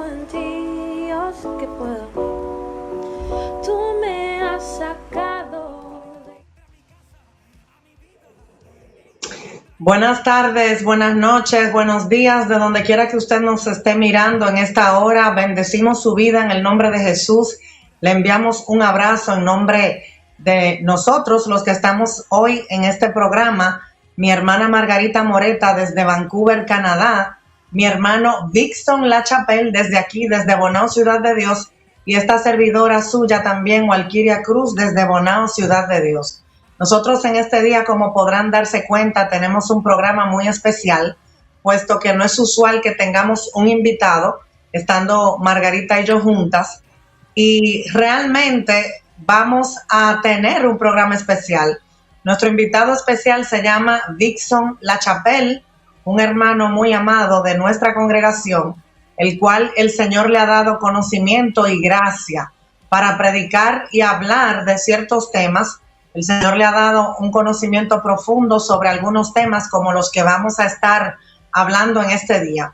creo en ti, yo sé que puedo. Tú me has sacado. Buenas tardes, buenas noches, buenos días, de donde quiera que usted nos esté mirando en esta hora. Bendecimos su vida en el nombre de Jesús. Le enviamos un abrazo en nombre de nosotros, los que estamos hoy en este programa. Mi hermana Margarita Moreta desde Vancouver, Canadá. Mi hermano Dixon Lachapelle desde aquí, desde Bonao, Ciudad de Dios. Y esta servidora suya también, Walkiria Cruz, desde Bonao, Ciudad de Dios. Nosotros en este día, como podrán darse cuenta, tenemos un programa muy especial, puesto que no es usual que tengamos un invitado, estando Margarita y yo juntas, y realmente vamos a tener un programa especial. Nuestro invitado especial se llama Dixon Lachapelle, un hermano muy amado de nuestra congregación, el cual el Señor le ha dado conocimiento y gracia para predicar y hablar de ciertos temas. El Señor le ha dado un conocimiento profundo sobre algunos temas como los que vamos a estar hablando en este día.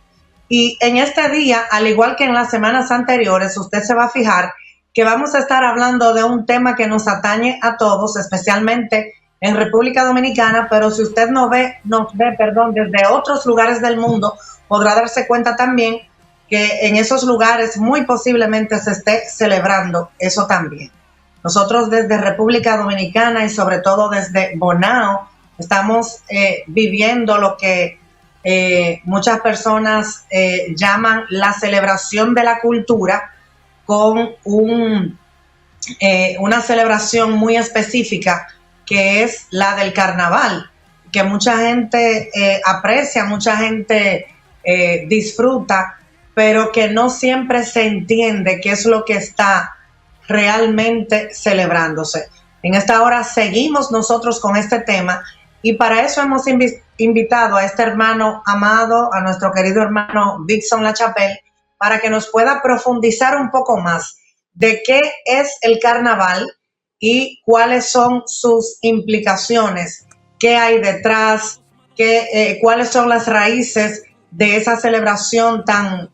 Y en este día, al igual que en las semanas anteriores, usted se va a fijar que vamos a estar hablando de un tema que nos atañe a todos, especialmente en República Dominicana, pero si usted nos ve desde otros lugares del mundo, podrá darse cuenta también que en esos lugares muy posiblemente se esté celebrando eso también. Nosotros desde República Dominicana y sobre todo desde Bonao estamos viviendo lo que muchas personas llaman la celebración de la cultura, con una celebración muy específica que es la del carnaval, que mucha gente aprecia, mucha gente disfruta, pero que no siempre se entiende qué es lo que está realmente celebrándose. En esta hora seguimos nosotros con este tema y para eso hemos invitado a este hermano amado, a nuestro querido hermano Dixon Lachapelle, para que nos pueda profundizar un poco más de qué es el carnaval y cuáles son sus implicaciones, qué hay detrás, cuáles son las raíces de esa celebración tan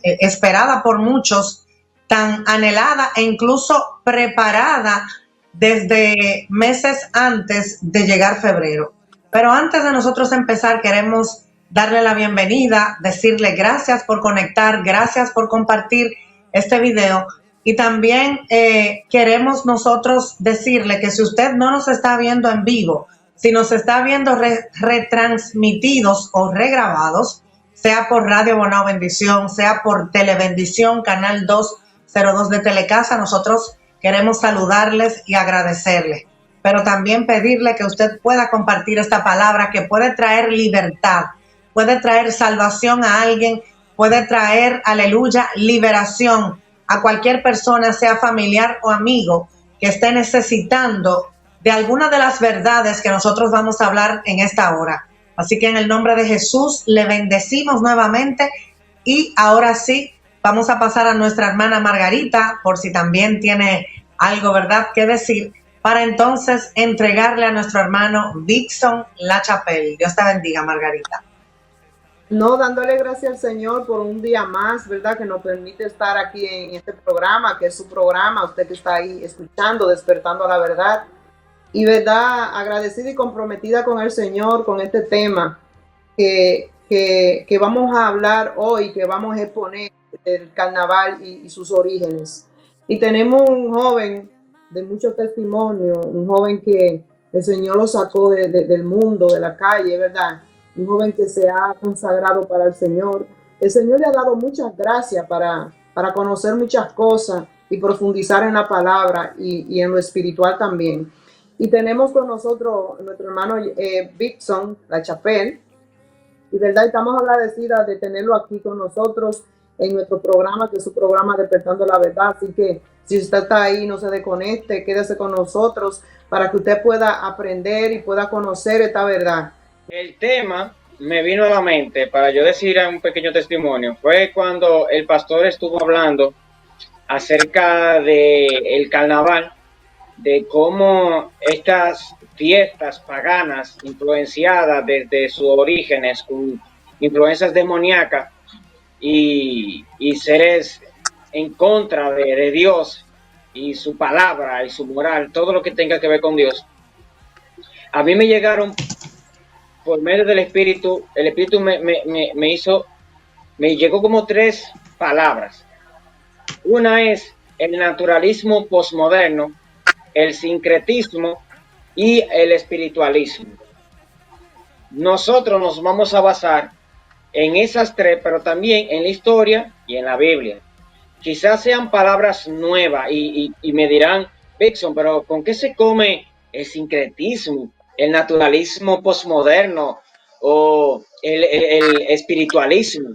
esperada por muchos, tan anhelada e incluso preparada desde meses antes de llegar febrero. Pero antes de nosotros empezar, queremos darle la bienvenida, decirle gracias por conectar, gracias por compartir este video. Y también queremos nosotros decirle que si usted no nos está viendo en vivo, si nos está viendo retransmitidos o regrabados, sea por Radio Bonao Bendición, sea por Telebendición, Canal 202 de Telecasa, nosotros queremos saludarles y agradecerles, pero también pedirle que usted pueda compartir esta palabra que puede traer libertad, puede traer salvación a alguien, puede traer, aleluya, liberación a cualquier persona, sea familiar o amigo, que esté necesitando de alguna de las verdades que nosotros vamos a hablar en esta hora. Así que en el nombre de Jesús le bendecimos nuevamente y ahora sí vamos a pasar a nuestra hermana Margarita, por si también tiene algo, ¿verdad?, que decir, para entonces entregarle a nuestro hermano Dixon Lachapelle. Dios te bendiga, Margarita. No, dándole gracias al Señor por un día más, ¿verdad? Que nos permite estar aquí en este programa, que es su programa, usted que está ahí escuchando, despertando a la verdad. Y verdad, agradecida y comprometida con el Señor, con este tema que vamos a hablar hoy, que vamos a exponer el carnaval y sus orígenes. Y tenemos un joven de mucho testimonio, un joven que el Señor lo sacó del mundo, de la calle, ¿verdad? Un joven que se ha consagrado para el Señor. El Señor le ha dado muchas gracias para conocer muchas cosas y profundizar en la palabra y en lo espiritual también. Y tenemos con nosotros nuestro hermano Dixon Lachapelle. Y verdad, estamos agradecidas de tenerlo aquí con nosotros en nuestro programa, que es su programa Despertando la Verdad. Así que si usted está ahí, no se desconecte, quédese con nosotros para que usted pueda aprender y pueda conocer esta verdad. El tema me vino a la mente para yo decir un pequeño testimonio. Fue cuando el pastor estuvo hablando acerca del carnaval, de cómo estas fiestas paganas influenciadas desde sus orígenes con influencias demoníacas y seres en contra de Dios y su palabra y su moral, todo lo que tenga que ver con Dios, a mí me llegaron por medio del Espíritu. El Espíritu me llegó como 3 palabras. Una es el naturalismo posmoderno, el sincretismo y el espiritualismo. Nosotros nos vamos a basar en esas 3, pero también en la historia y en la Biblia. Quizás sean palabras nuevas y me dirán, Vixon, pero ¿con qué se come el sincretismo, el naturalismo posmoderno o el espiritualismo?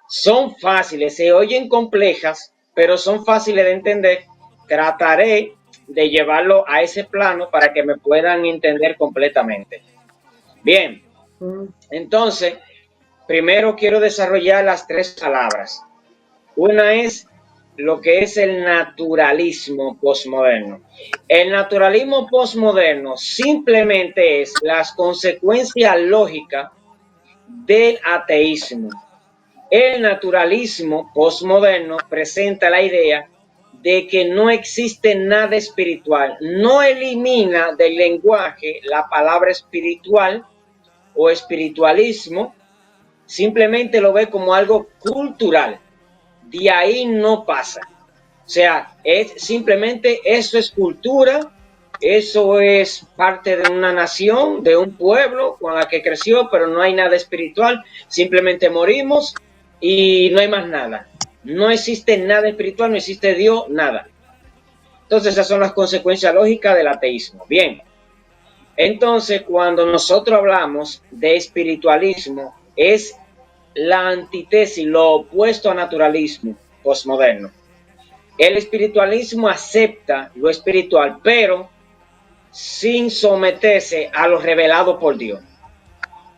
Son fáciles, se oyen complejas, pero son fáciles de entender. Trataré de llevarlo a ese plano para que me puedan entender completamente. Bien, entonces, primero quiero desarrollar las 3 palabras. Una es lo que es el naturalismo posmoderno. El naturalismo posmoderno simplemente es las consecuencias lógicas del ateísmo. El naturalismo posmoderno presenta la idea de que no existe nada espiritual. No elimina del lenguaje la palabra espiritual o espiritualismo, simplemente lo ve como algo cultural. De ahí no pasa. O sea, es simplemente eso es cultura, eso es parte de una nación, de un pueblo con la que creció, pero no hay nada espiritual. Simplemente morimos y no hay más nada. No existe nada espiritual, no existe Dios, nada. Entonces esas son las consecuencias lógicas del ateísmo. Bien, entonces cuando nosotros hablamos de espiritualismo, es la antítesis, lo opuesto a naturalismo posmoderno. El espiritualismo acepta lo espiritual, pero sin someterse a lo revelado por Dios.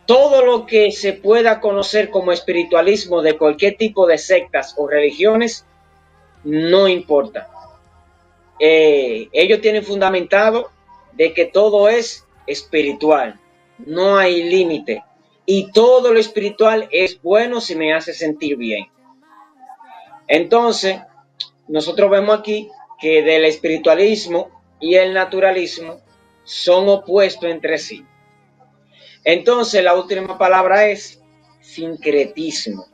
Todo lo que se pueda conocer como espiritualismo de cualquier tipo de sectas o religiones, no importa. Ellos tienen fundamentado de que todo es espiritual, no hay límite. Y todo lo espiritual es bueno si me hace sentir bien. Entonces, nosotros vemos aquí que del espiritualismo y el naturalismo son opuestos entre sí. Entonces, la última palabra es sincretismo.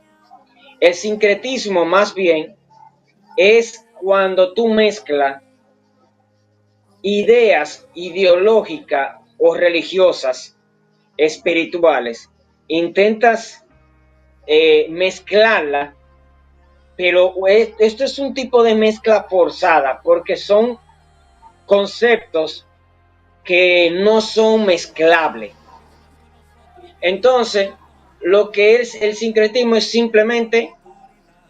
El sincretismo, más bien, es cuando tú mezclas ideas ideológicas o religiosas, espirituales, intentas mezclarla, pero esto es un tipo de mezcla forzada porque son conceptos que no son mezclables. Entonces, lo que es el sincretismo es simplemente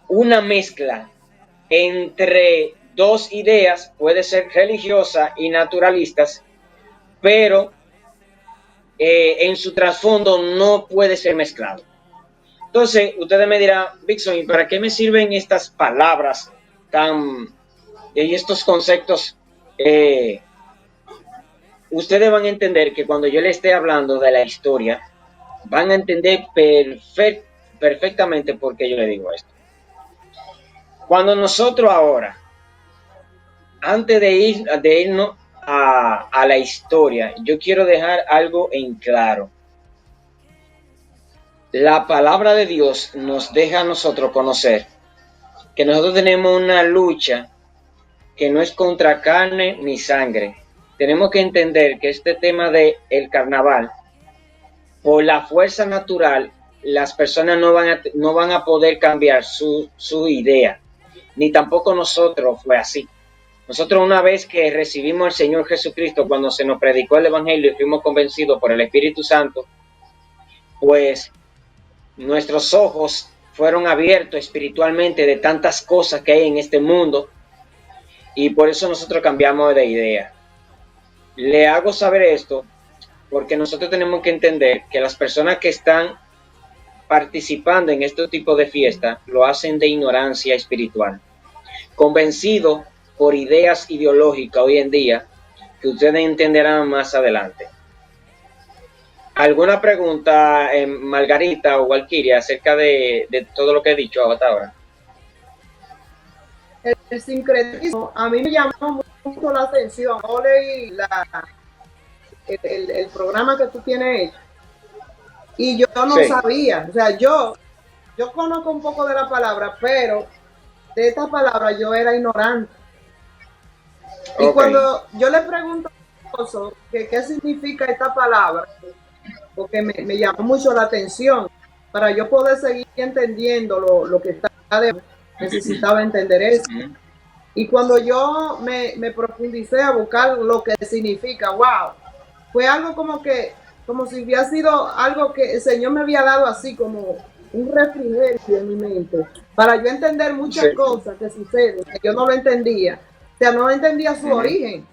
una mezcla entre 2 ideas, puede ser religiosas y naturalistas, pero en su trasfondo no puede ser mezclado. Entonces, ustedes me dirán, Vixon, ¿y para qué me sirven estas palabras y estos conceptos? Ustedes van a entender que cuando yo les esté hablando de la historia, van a entender perfectamente por qué yo le digo esto. Cuando nosotros ahora, antes de irnos a la historia, yo quiero dejar algo en claro. La palabra de Dios nos deja a nosotros conocer que nosotros tenemos una lucha que no es contra carne ni sangre. Tenemos que entender que este tema del carnaval, por la fuerza natural, las personas no van a poder cambiar su idea, ni tampoco nosotros fue así. Nosotros una vez que recibimos al Señor Jesucristo, cuando se nos predicó el Evangelio y fuimos convencidos por el Espíritu Santo, pues nuestros ojos fueron abiertos espiritualmente de tantas cosas que hay en este mundo y por eso nosotros cambiamos de idea. Le hago saber esto porque nosotros tenemos que entender que las personas que están participando en este tipo de fiestas lo hacen de ignorancia espiritual, convencidos por ideas ideológicas hoy en día que ustedes entenderán más adelante. ¿Alguna pregunta, Margarita o Valkyria, acerca de todo lo que he dicho hasta ahora? El sincretismo a mí me llamó mucho la atención. Yo leí el programa que tú tienes hecho y yo no Sí. sabía, o sea, yo conozco un poco de la palabra, pero de esta palabra yo era ignorante. Y Ok. cuando yo le pregunto a mi esposo que qué significa esta palabra, porque me llamó mucho la atención, para yo poder seguir entendiendo lo que está de, necesitaba entender eso. Y cuando yo me profundicé a buscar lo que significa, wow, fue algo como si hubiera sido algo que el Señor me había dado así como un refrigerio en mi mente, para yo entender muchas Sí. cosas que suceden, que yo no lo entendía. O sea, no entendía su origen,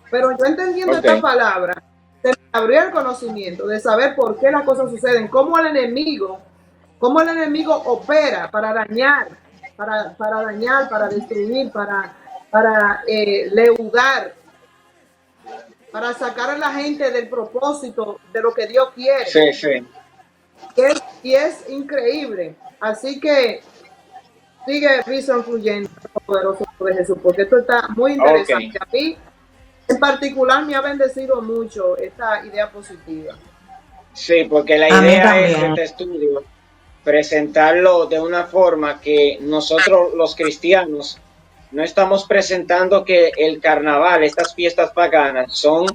pero yo entendiendo Ok. esta palabra, se me abrió el conocimiento de saber por qué las cosas suceden, cómo el enemigo opera para dañar, para destruir, para leudar, para sacar a la gente del propósito de lo que Dios quiere. Sí, sí. Y es increíble. Así que sigue Vision fluyendo, poderoso de Jesús, porque esto está muy interesante. Ok. A mí, en particular, me ha bendecido mucho esta idea positiva. Sí, porque la A mí idea es de también. este estudio presentarlo de una forma que nosotros los cristianos no estamos presentando que el carnaval, estas fiestas paganas, son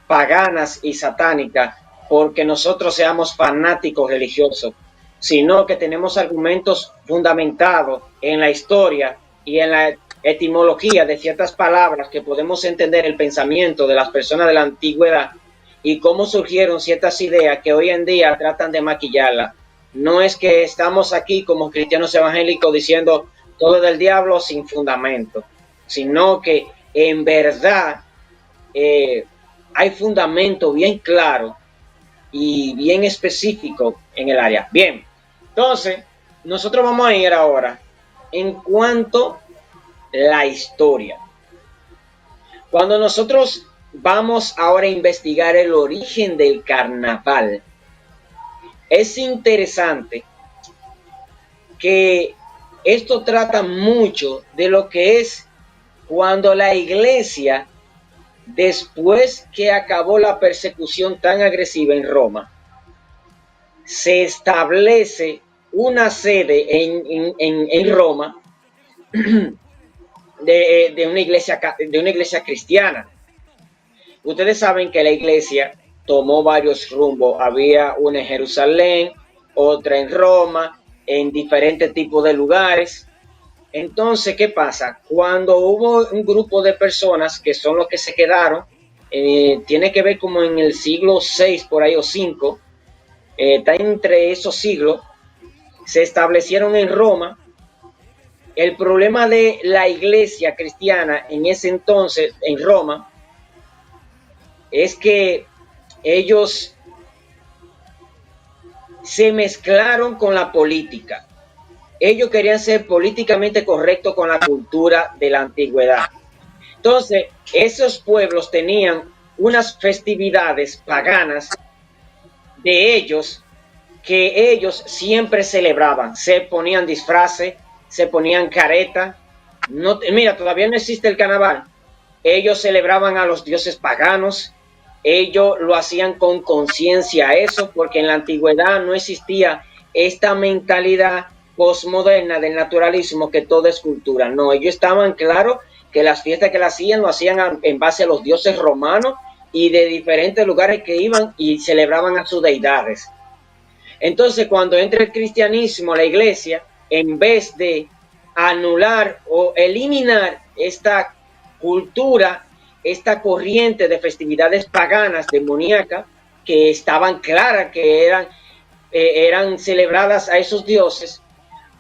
paganas y satánicas porque nosotros seamos fanáticos religiosos, sino que tenemos argumentos fundamentados en la historia y en la etimología de ciertas palabras que podemos entender el pensamiento de las personas de la antigüedad y cómo surgieron ciertas ideas que hoy en día tratan de maquillarla. No es que estamos aquí como cristianos evangélicos diciendo todo del diablo sin fundamento, sino que en verdad hay fundamento bien claro y bien específico en el área. Bien, entonces nosotros vamos a ir ahora en cuanto a la historia. Cuando nosotros vamos ahora a investigar el origen del carnaval, es interesante que esto trata mucho de lo que es cuando la iglesia, después que acabó la persecución tan agresiva en Roma, se establece una sede en Roma de una iglesia cristiana. Ustedes saben que la iglesia tomó varios rumbos. Había una en Jerusalén, otra en Roma, en diferentes tipos de lugares. Entonces, ¿qué pasa? Cuando hubo un grupo de personas que son los que se quedaron, tiene que ver como en el siglo VI, por ahí, o V, está entre esos siglos, se establecieron en Roma. El problema de la iglesia cristiana en ese entonces, en Roma, es que ellos se mezclaron con la política. Ellos querían ser políticamente correctos con la cultura de la antigüedad. Entonces, esos pueblos tenían unas festividades paganas de ellos que ellos siempre celebraban. Se ponían disfraces, se ponían caretas. No, mira, todavía no existe el carnaval. Ellos celebraban a los dioses paganos. Ellos lo hacían con conciencia eso, porque en la antigüedad no existía esta mentalidad postmoderna del naturalismo que todo es cultura. No, ellos estaban claros que las fiestas que lo hacían en base a los dioses romanos y de diferentes lugares que iban y celebraban a sus deidades. Entonces, cuando entra el cristianismo, la iglesia, en vez de anular o eliminar esta cultura, esta corriente de festividades paganas, demoníacas, que estaban claras que eran celebradas a esos dioses,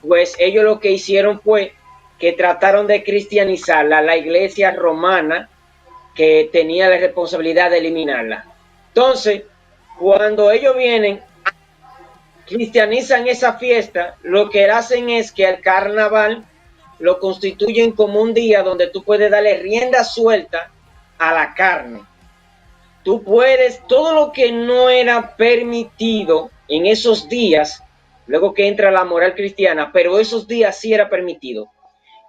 pues ellos lo que hicieron fue que trataron de cristianizar la iglesia romana, que tenía la responsabilidad de eliminarla. Entonces, cuando ellos vienen, cristianizan esa fiesta, lo que hacen es que el carnaval lo constituyen como un día donde tú puedes darle rienda suelta a la carne. tú puedes, todo lo que no era permitido en esos días, luego que entra la moral cristiana, pero esos días sí era permitido.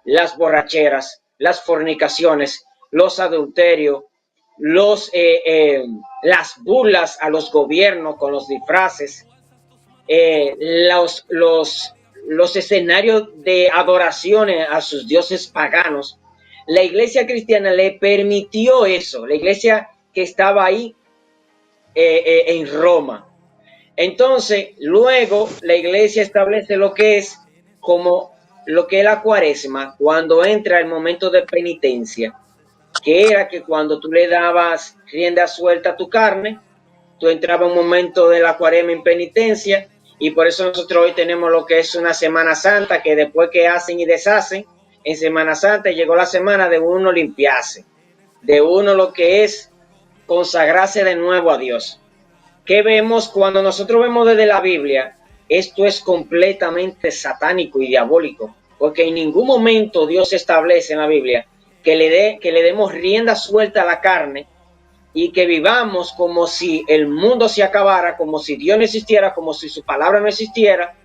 Las borracheras, las fornicaciones, los adulterios, las burlas a los gobiernos con los disfraces, los escenarios de adoraciones a sus dioses paganos. La iglesia cristiana le permitió eso, la iglesia que estaba ahí en Roma. Entonces, luego la iglesia establece lo que es la cuaresma, cuando entra el momento de penitencia, que era que cuando tú le dabas rienda suelta a tu carne, tú entrabas en un momento de la cuaresma en penitencia, y por eso nosotros hoy tenemos lo que es una Semana Santa, que después que hacen y deshacen, en Semana Santa llegó la semana de uno limpiarse, de uno lo que es consagrarse de nuevo a Dios. ¿Qué vemos cuando nosotros vemos desde la Biblia? Esto es completamente satánico y diabólico, porque en ningún momento Dios establece en la Biblia que le demos rienda suelta a la carne y que vivamos como si el mundo se acabara, como si Dios no existiera, como si su palabra no existiera,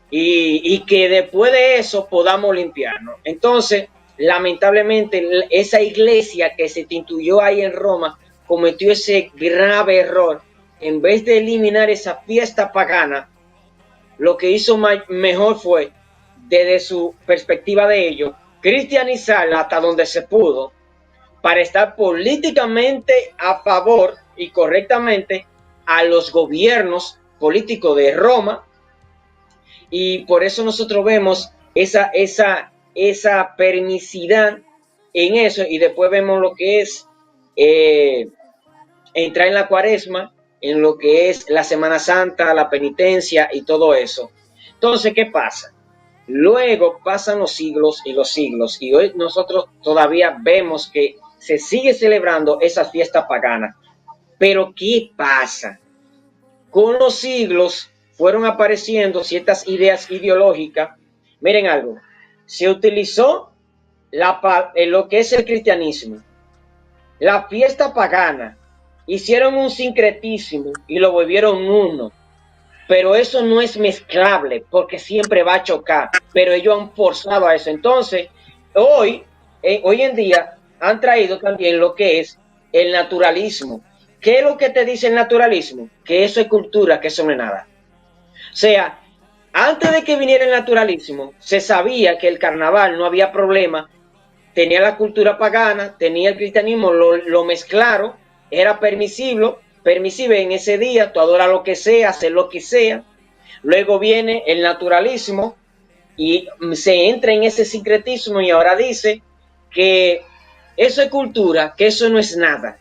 y que después de eso podamos limpiarnos. Entonces, lamentablemente, esa iglesia que se instituyó ahí en Roma cometió ese grave error. En vez de eliminar esa fiesta pagana, lo que hizo mejor fue, desde su perspectiva de ellos, cristianizarla hasta donde se pudo, para estar políticamente a favor y correctamente a los gobiernos políticos de Roma. Y por eso nosotros vemos esa permisidad en eso, y después vemos lo que es entrar en la cuaresma, en lo que es la Semana Santa, la penitencia y todo eso. Entonces, ¿qué pasa? Luego pasan los siglos y los siglos, y hoy nosotros todavía vemos que se sigue celebrando esa fiesta pagana. Pero ¿qué pasa? Con los siglos fueron apareciendo ciertas ideas ideológicas. Miren algo, se utilizó lo que es el cristianismo, la fiesta pagana, hicieron un sincretismo y lo volvieron uno. Pero eso no es mezclable, porque siempre va a chocar, pero ellos han forzado a eso. Entonces, hoy en día han traído también lo que es el naturalismo. ¿Qué es lo que te dice el naturalismo? Que eso es cultura, que eso no es nada. O sea, antes de que viniera el naturalismo, se sabía que el carnaval no había problema, tenía la cultura pagana, tenía el cristianismo, lo mezclaron, era permisible en ese día, tú adoras lo que sea, hacer lo que sea. Luego viene el naturalismo y se entra en ese sincretismo, y ahora dice que eso es cultura, que eso no es nada.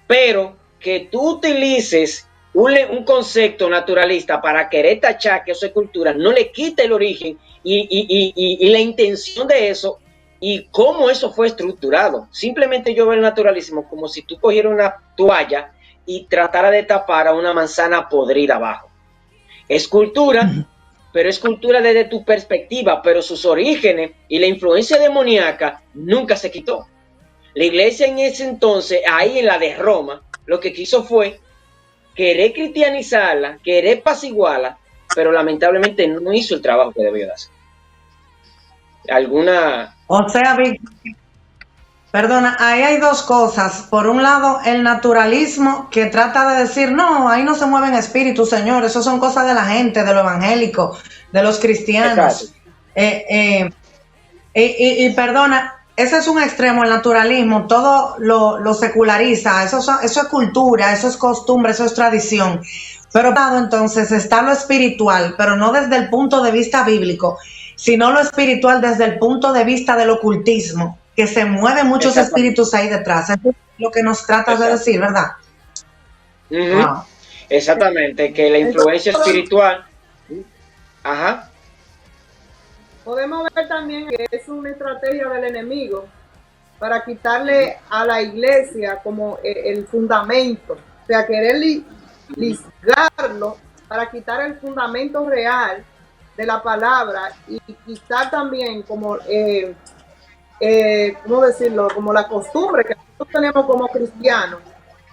Pero que tú utilices un concepto naturalista para querer tachar que eso es cultura, no le quita el origen y la intención de eso y cómo eso fue estructurado. Simplemente yo veo el naturalismo como si tú cogieras una toalla y tratara de tapar a una manzana podrida abajo. Es cultura, pero es cultura desde tu perspectiva, pero sus orígenes y la influencia demoníaca nunca se quitó. La iglesia en ese entonces, ahí en la de Roma, lo que quiso fue querer cristianizarla, querer apaciguarla, pero lamentablemente no hizo el trabajo que debió de hacer. O sea, perdona, ahí hay dos cosas. Por un lado, el naturalismo que trata de decir, no, ahí no se mueven espíritus, señor, eso son cosas de la gente, de lo evangélico, de los cristianos. Y perdona, ese es un extremo, el naturalismo, todo lo seculariza, eso es cultura, eso es costumbre, eso es tradición. Pero entonces está lo espiritual, pero no desde el punto de vista bíblico, sino lo espiritual desde el punto de vista del ocultismo, que se mueven muchos espíritus ahí detrás. Eso es lo que nos tratas de decir, ¿verdad? Wow. Exactamente, que la influencia espiritual. Ajá. Podemos ver también que es una estrategia del enemigo para quitarle a la iglesia como el fundamento, o sea, querer lisgarlo para quitar el fundamento real de la palabra y quitar también como, ¿cómo decirlo? Como la costumbre que nosotros tenemos como cristianos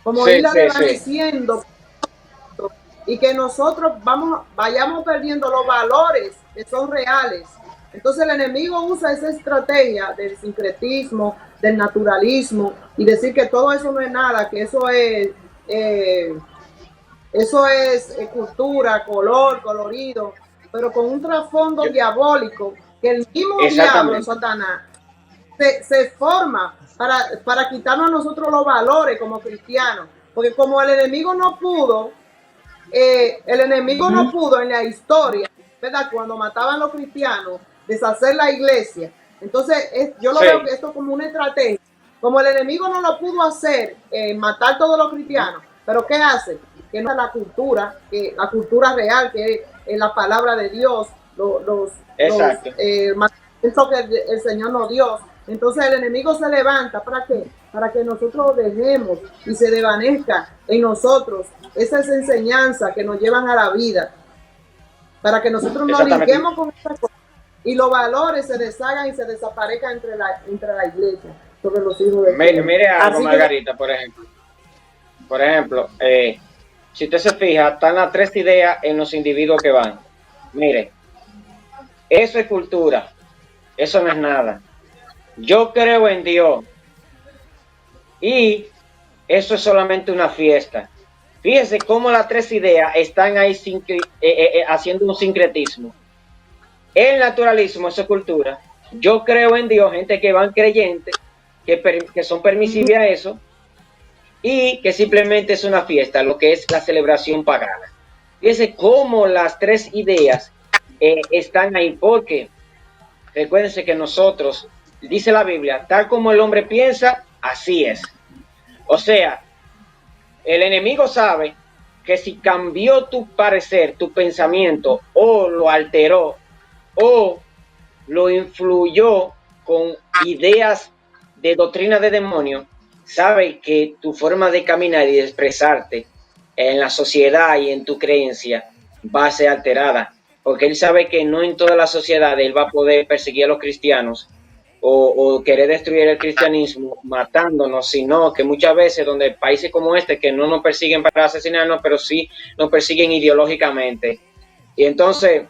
como Sí, irla sí, sí. desvaneciendo, y que nosotros vayamos perdiendo los valores que son reales. Entonces el enemigo usa esa estrategia del sincretismo, del naturalismo, y decir que todo eso no es nada, que eh, eso es cultura, color, colorido, pero con un trasfondo Yo- diabólico, que el mismo diablo, exactamente. Satanás, se forma para quitarnos a nosotros los valores como cristianos. Porque como el enemigo no pudo en la historia, ¿verdad? Cuando mataban a los cristianos, deshacer la iglesia. Entonces, yo lo veo Sí. que esto como una estrategia. Como el enemigo no lo pudo hacer, matar todos los cristianos, pero ¿qué hace? Que no es la cultura real, que es la palabra de Dios, los Exacto. mandamientos que el Señor nos dio. Entonces el enemigo se levanta, ¿para qué? Para que nosotros dejemos y se desvanezca en nosotros esas enseñanzas que nos llevan a la vida, para que nosotros nos Exactamente. linquemos con estas cosas y los valores se deshagan y se desaparezcan entre la iglesia, sobre los hijos de Mire, Dios. mire algo, Así que Margarita, por ejemplo. Por ejemplo, si usted se fija, están las tres ideas en los individuos que van. Mire, eso es cultura, eso no es nada. Yo creo en Dios y eso es solamente una fiesta. Fíjese cómo las tres ideas están ahí haciendo un sincretismo. El naturalismo, eso es cultura. Yo creo en Dios, gente que van creyentes, que son permisibles a eso, y que simplemente es una fiesta, lo que es la celebración pagana. Fíjense cómo las tres ideas están ahí, porque recuérdense que nosotros, dice la Biblia, tal como el hombre piensa, así es. O sea, el enemigo sabe que si cambió tu parecer, tu pensamiento, o lo alteró, o lo influyó con ideas de doctrina de demonio, sabe que tu forma de caminar y de expresarte en la sociedad y en tu creencia va a ser alterada, porque él sabe que no en toda la sociedad él va a poder perseguir a los cristianos o querer destruir el cristianismo matándonos, sino que muchas veces donde países como este que no nos persiguen para asesinarnos, pero sí nos persiguen ideológicamente. Y entonces,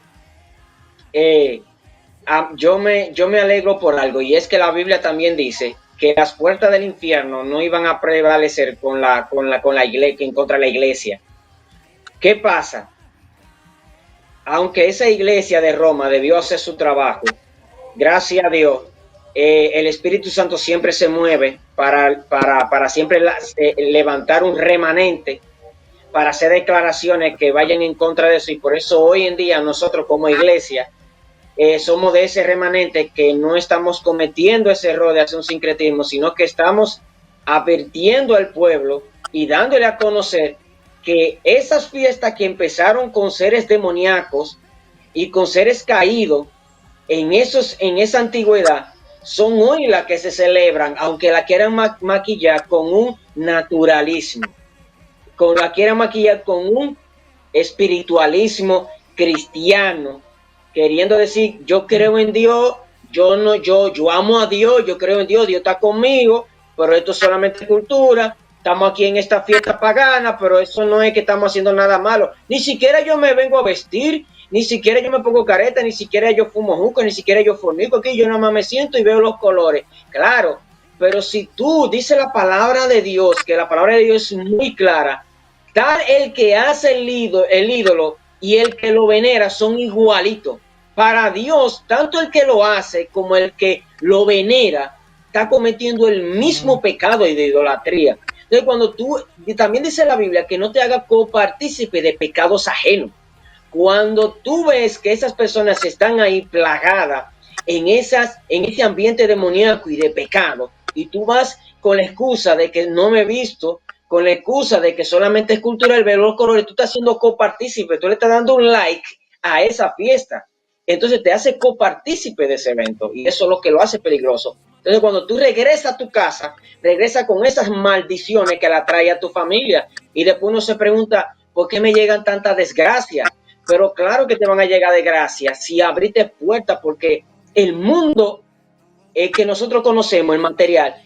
yo me alegro por algo, y es que la Biblia también dice que las puertas del infierno no iban a prevalecer con la iglesia, en contra de la iglesia. ¿Qué pasa? Aunque esa iglesia de Roma debió hacer su trabajo, gracias a Dios, el Espíritu Santo siempre se mueve para siempre levantar un remanente, para hacer declaraciones que vayan en contra de eso, y por eso hoy en día nosotros como iglesia somos de ese remanente que no estamos cometiendo ese error de hacer un sincretismo, sino que estamos advirtiendo al pueblo y dándole a conocer que esas fiestas que empezaron con seres demoníacos y con seres caídos en esa antigüedad son hoy las que se celebran, aunque la quieran maquillar con un naturalismo, la quieran maquillar con un espiritualismo cristiano, queriendo decir, yo creo en Dios, yo amo a Dios, yo creo en Dios, Dios está conmigo, pero esto es solamente cultura, estamos aquí en esta fiesta pagana, pero eso no es que estamos haciendo nada malo, ni siquiera yo me vengo a vestir, ni siquiera yo me pongo careta, ni siquiera yo fumo juco, ni siquiera yo fornico, aquí yo nada más me siento y veo los colores, claro, pero si tú dices la palabra de Dios, que la palabra de Dios es muy clara, tal el que hace el ídolo y el que lo venera son igualitos. Para Dios, tanto el que lo hace como el que lo venera está cometiendo el mismo pecado de idolatría. Entonces, cuando también dice la Biblia que no te haga copartícipe de pecados ajenos. Cuando tú ves que esas personas están ahí plagadas en ese ambiente demoníaco y de pecado, y tú vas con la excusa de que no me he visto, con la excusa de que solamente es cultural ver los colores, tú estás siendo copartícipe, tú le estás dando un like a esa fiesta. Entonces te hace copartícipe de ese evento, y eso es lo que lo hace peligroso. Entonces cuando tú regresas a tu casa, regresas con esas maldiciones que la trae a tu familia, y después uno se pregunta, ¿por qué me llegan tantas desgracias? Pero claro que te van a llegar desgracias si abriste puertas, porque el mundo que nosotros conocemos, el material,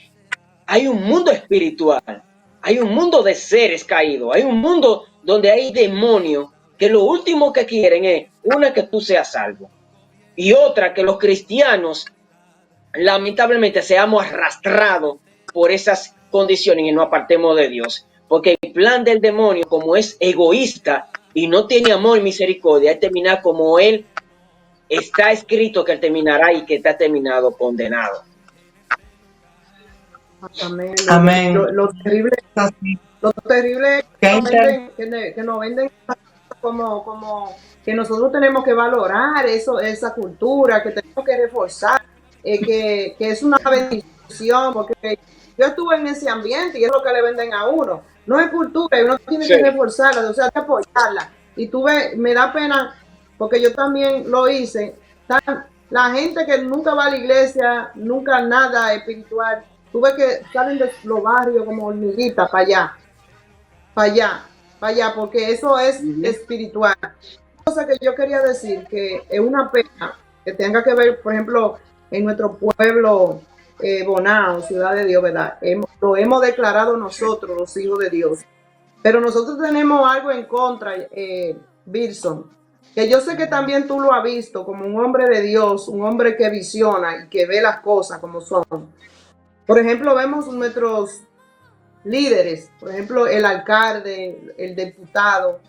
hay un mundo espiritual, hay un mundo de seres caídos, hay un mundo donde hay demonios que lo último que quieren es, una, que tú seas salvo, y otra, que los cristianos lamentablemente seamos arrastrados por esas condiciones y no apartemos de Dios. Porque el plan del demonio, como es egoísta y no tiene amor y misericordia, es terminar como él está escrito que él terminará y que está terminado condenado. Amén. Amén. Lo terrible es que nos venden como que nosotros tenemos que valorar eso, esa cultura, que tenemos que reforzar, que es una bendición, porque yo estuve en ese ambiente y es lo que le venden a uno. No es cultura, y uno tiene que reforzarla, o sea, que apoyarla. Y me da pena, porque yo también lo hice, la gente que nunca va a la iglesia, nunca nada espiritual, tuve que salen de los barrios como hormiguitas para allá, porque eso es espiritual. Cosa que yo quería decir, que es una pena que tenga que ver, por ejemplo, en nuestro pueblo Bonao, Ciudad de Dios, ¿verdad? Lo hemos declarado nosotros, los hijos de Dios. Pero nosotros tenemos algo en contra, Wilson, que yo sé que también tú lo has visto como un hombre de Dios, un hombre que visiona y que ve las cosas como son. Por ejemplo, vemos nuestros líderes, por ejemplo, el alcalde, el diputado,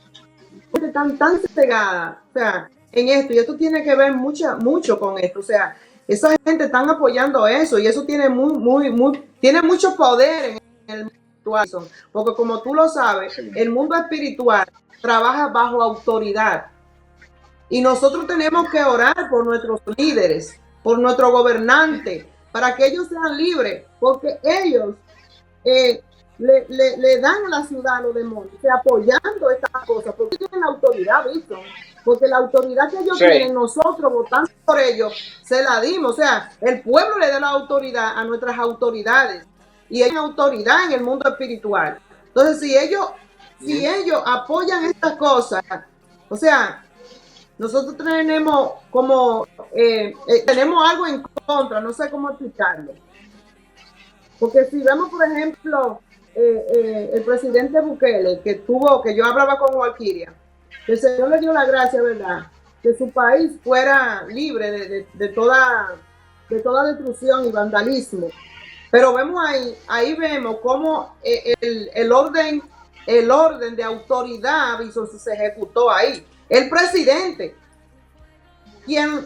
están tan cegadas, o sea, en esto, y esto tiene que ver mucho con esto, o sea, esa gente están apoyando eso, y eso tiene tiene mucho poder en el mundo espiritual, porque como tú lo sabes, el mundo espiritual trabaja bajo autoridad, y nosotros tenemos que orar por nuestros líderes, por nuestro gobernante, para que ellos sean libres, porque ellos le dan a la ciudad a los demonios, o sea, apoyando estas cosas, porque tienen la autoridad, ¿viste? Porque la autoridad que ellos tienen, nosotros votando por ellos, se la dimos, o sea, el pueblo le da la autoridad a nuestras autoridades, y hay autoridad en el mundo espiritual. Entonces, si ellos apoyan estas cosas, o sea, nosotros tenemos tenemos algo en contra, no sé cómo explicarlo. Porque si vemos, por ejemplo, el presidente Bukele, que yo hablaba con Walkiria, que el Señor le dio la gracia, ¿verdad? Que su país fuera libre de toda destrucción y vandalismo. Pero vemos ahí vemos cómo el orden de autoridad se ejecutó ahí. El presidente. ¿Quién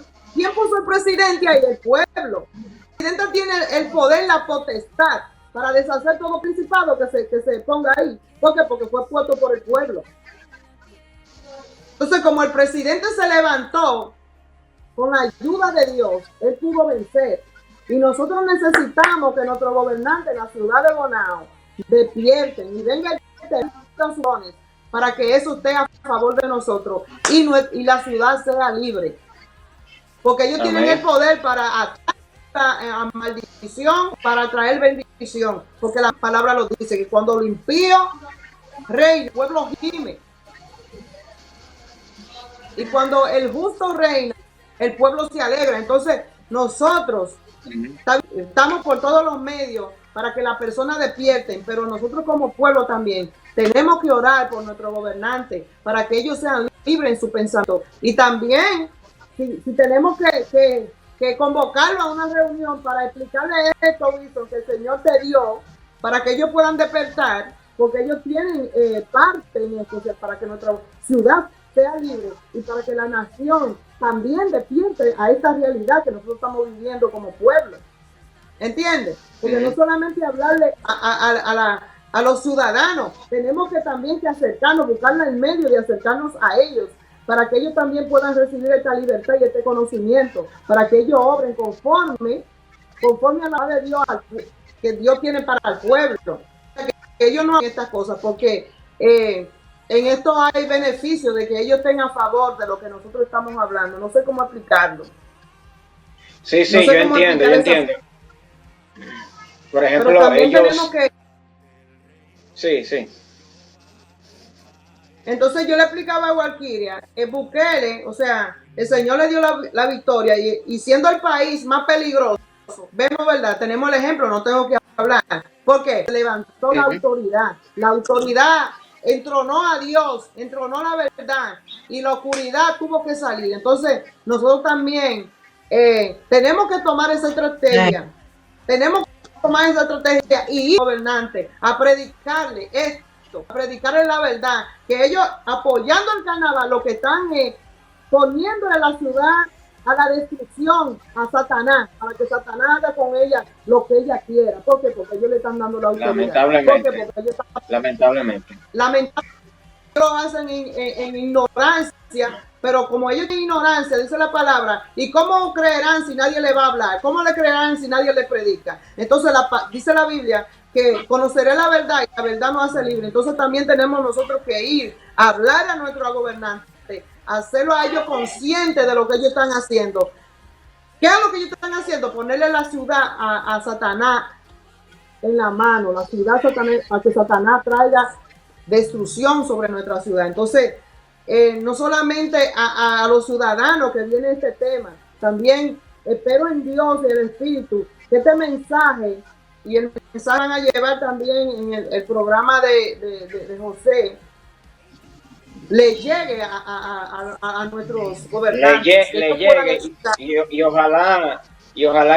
puso el presidente ahí? El pueblo. El presidente tiene el poder, la potestad para deshacer todo principado que se ponga ahí. ¿Por qué? Porque fue puesto por el pueblo. Entonces, como el presidente se levantó con la ayuda de Dios, él pudo vencer. Y nosotros necesitamos que nuestro gobernante en la ciudad de Bonao despierten y vengan situaciones para que eso esté a favor de nosotros y la ciudad sea libre. Porque ellos tienen el poder para atraer a maldición, para traer bendición. Porque la palabra lo dice, que cuando lo impío reina, el pueblo gime. Y cuando el justo reina, el pueblo se alegra. Entonces, nosotros estamos por todos los medios para que las personas despierten, pero nosotros como pueblo también tenemos que orar por nuestros gobernantes para que ellos sean libres en su pensamiento. Y también, si tenemos que convocarlo a una reunión para explicarle esto, Wilson, que el Señor te dio, para que ellos puedan despertar, porque ellos tienen parte en esto, para que nuestra ciudad sea libre y para que la nación también despierte a esta realidad que nosotros estamos viviendo como pueblo. ¿Entiendes? Porque no solamente hablarle a los ciudadanos, tenemos que también acercarnos, buscarla en medio de acercarnos a ellos, para que ellos también puedan recibir esta libertad y este conocimiento, para que ellos obren conforme a la de Dios que Dios tiene para el pueblo. Que ellos no hagan estas cosas, porque en esto hay beneficio de que ellos estén a favor de lo que nosotros estamos hablando. No sé cómo aplicarlo. Sí, no sé yo entiendo. Por ejemplo, pero también ellos... tenemos que... Sí. Entonces yo le explicaba a Walkiria, Bukele, o sea, el Señor le dio la victoria y siendo el país más peligroso, vemos, ¿verdad? Tenemos el ejemplo, no tengo que hablar. ¿Por qué? Se levantó la autoridad. La autoridad entronó a Dios, entronó la verdad y la oscuridad tuvo que salir. Entonces, nosotros también tenemos que tomar esa estrategia. Tenemos que tomar esa estrategia y ir a gobernantes a predicarle esto, a predicarle la verdad, que ellos apoyando el carnaval, lo que están poniéndole la ciudad a la destrucción, a Satanás, para que Satanás haga con ella lo que ella quiera. ¿Por qué? Porque ellos le están dando la autoridad. Lamentablemente. Porque ellos están... Lamentablemente. Lo hacen en ignorancia, pero como ellos tienen ignorancia, dice la palabra, ¿y cómo creerán si nadie le va a hablar? ¿Cómo le creerán si nadie le predica? Entonces dice la Biblia que conoceré la verdad y la verdad nos hace libre. Entonces también tenemos nosotros que ir a hablar a nuestros gobernantes, hacerlo a ellos conscientes de lo que ellos están haciendo. ¿Qué es lo que ellos están haciendo? Ponerle la ciudad a Satanás en la mano, la ciudad a que Satanás traiga destrucción sobre nuestra ciudad. Entonces, no solamente a los ciudadanos que viene este tema, también espero en Dios y el Espíritu que este mensaje y el mensaje van a llevar también en el programa de José le llegue a nuestros gobernantes. Le llegue y ojalá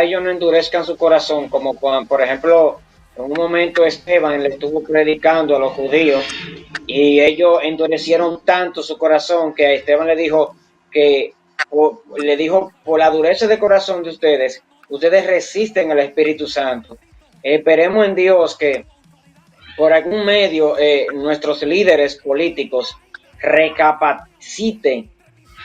ellos no endurezcan su corazón, como cuando, por ejemplo, en un momento Esteban le estuvo predicando a los judíos y ellos endurecieron tanto su corazón que a Esteban le dijo por la dureza de corazón de ustedes resisten al Espíritu Santo. Esperemos en Dios que por algún medio nuestros líderes políticos recapaciten,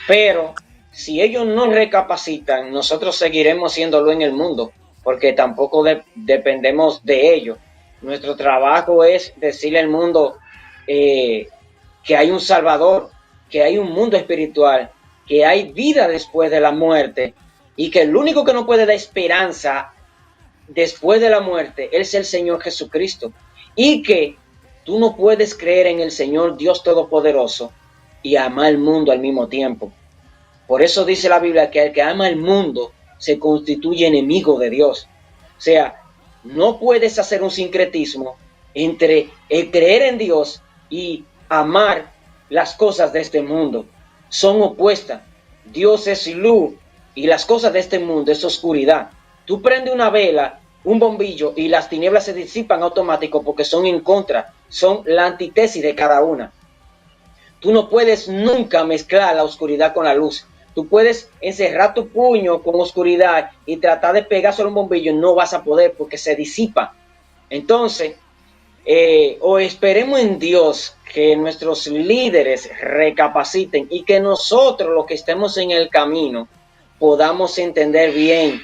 pero si ellos no recapacitan, nosotros seguiremos haciéndolo en el mundo, porque tampoco dependemos de ellos. Nuestro trabajo es decirle al mundo que hay un Salvador, que hay un mundo espiritual, que hay vida después de la muerte y que el único que nos puede dar esperanza después de la muerte es el Señor Jesucristo, y que tú no puedes creer en el Señor Dios Todopoderoso y amar el mundo al mismo tiempo. Por eso dice la Biblia que el que ama el mundo se constituye enemigo de Dios. O sea, no puedes hacer un sincretismo entre el creer en Dios y amar las cosas de este mundo. Son opuestas. Dios es luz y las cosas de este mundo es oscuridad. Tú prendes una vela, un bombillo, y las tinieblas se disipan automático porque son en contra, son la antítesis de cada una. Tú no puedes nunca mezclar la oscuridad con la luz. Tú puedes encerrar tu puño con oscuridad y tratar de pegar solo un bombillo, no vas a poder porque se disipa. Entonces, o esperemos en Dios que nuestros líderes recapaciten y que nosotros, los que estemos en el camino, podamos entender bien,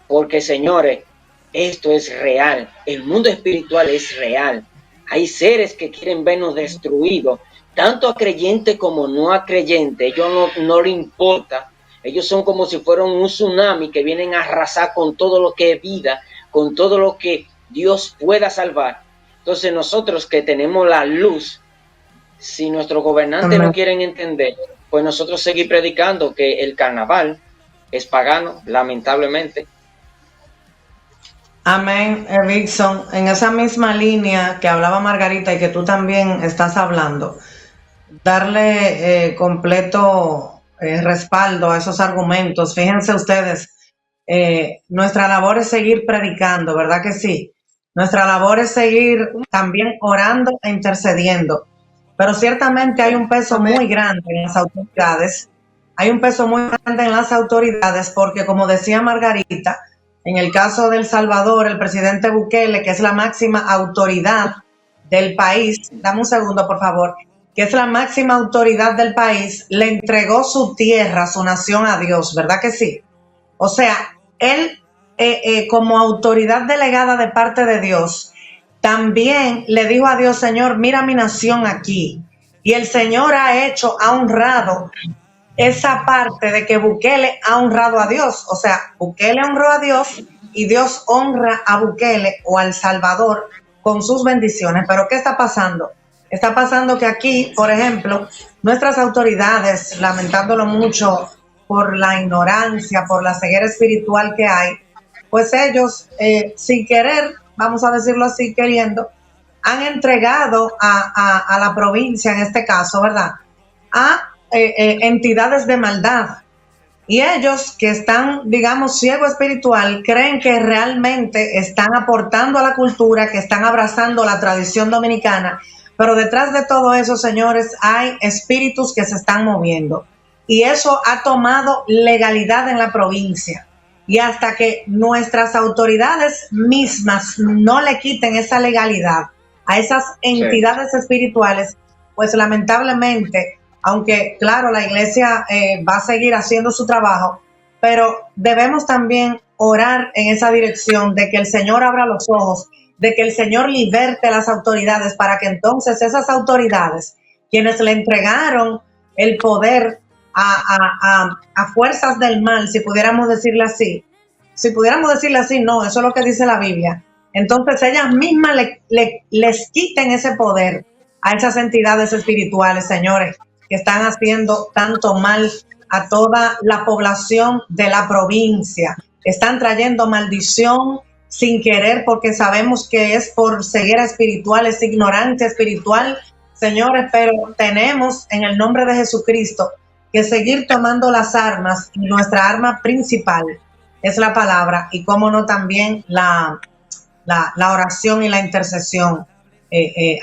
porque señores, esto es real, el mundo espiritual es real. Hay seres que quieren vernos destruidos, tanto a creyente como no a creyente. Ellos no le importa. Ellos son como si fueran un tsunami que vienen a arrasar con todo lo que es vida, con todo lo que Dios pueda salvar. Entonces nosotros que tenemos la luz, si nuestros gobernantes no quieren entender, pues nosotros seguir predicando que el carnaval es pagano, lamentablemente. Amén, Erickson. En esa misma línea que hablaba Margarita y que tú también estás hablando, darle completo respaldo a esos argumentos. Fíjense ustedes, nuestra labor es seguir predicando, ¿verdad que sí? Nuestra labor es seguir también orando e intercediendo, pero ciertamente hay un peso muy grande en las autoridades, porque como decía Margarita, en el caso de El Salvador, el presidente Bukele, que es la máxima autoridad del país, dame un segundo por favor, que es la máxima autoridad del país, le entregó su tierra, su nación a Dios, ¿verdad que sí? O sea, él como autoridad delegada de parte de Dios, también le dijo a Dios, Señor, mira mi nación aquí. Y el Señor ha honrado esa parte de que Bukele ha honrado a Dios. O sea, Bukele honró a Dios y Dios honra a Bukele o al Salvador con sus bendiciones. Pero ¿qué está pasando? Está pasando que aquí, por ejemplo, nuestras autoridades, lamentándolo mucho por la ignorancia, por la ceguera espiritual que hay, pues ellos, sin querer, vamos a decirlo así, queriendo, han entregado a la provincia, en este caso, ¿verdad?, a entidades de maldad. Y ellos que están, digamos, ciego espiritual, creen que realmente están aportando a la cultura, que están abrazando la tradición dominicana, pero detrás de todo eso, señores, hay espíritus que se están moviendo. Y eso ha tomado legalidad en la provincia. Y hasta que nuestras autoridades mismas no le quiten esa legalidad a esas entidades espirituales, pues lamentablemente, aunque claro, la iglesia va a seguir haciendo su trabajo, pero debemos también orar en esa dirección de que el Señor abra los ojos, de que el Señor liberte a las autoridades para que entonces esas autoridades, quienes le entregaron el poder a fuerzas del mal, si pudiéramos decirle así, no, eso es lo que dice la Biblia, entonces ellas mismas les quiten ese poder a esas entidades espirituales, señores, que están haciendo tanto mal a toda la población de la provincia. Están trayendo maldición sin querer, porque sabemos que es por ceguera espiritual, es ignorancia espiritual, señores, pero tenemos en el nombre de Jesucristo que seguir tomando las armas, y nuestra arma principal es la palabra, y cómo no también la oración y la intercesión.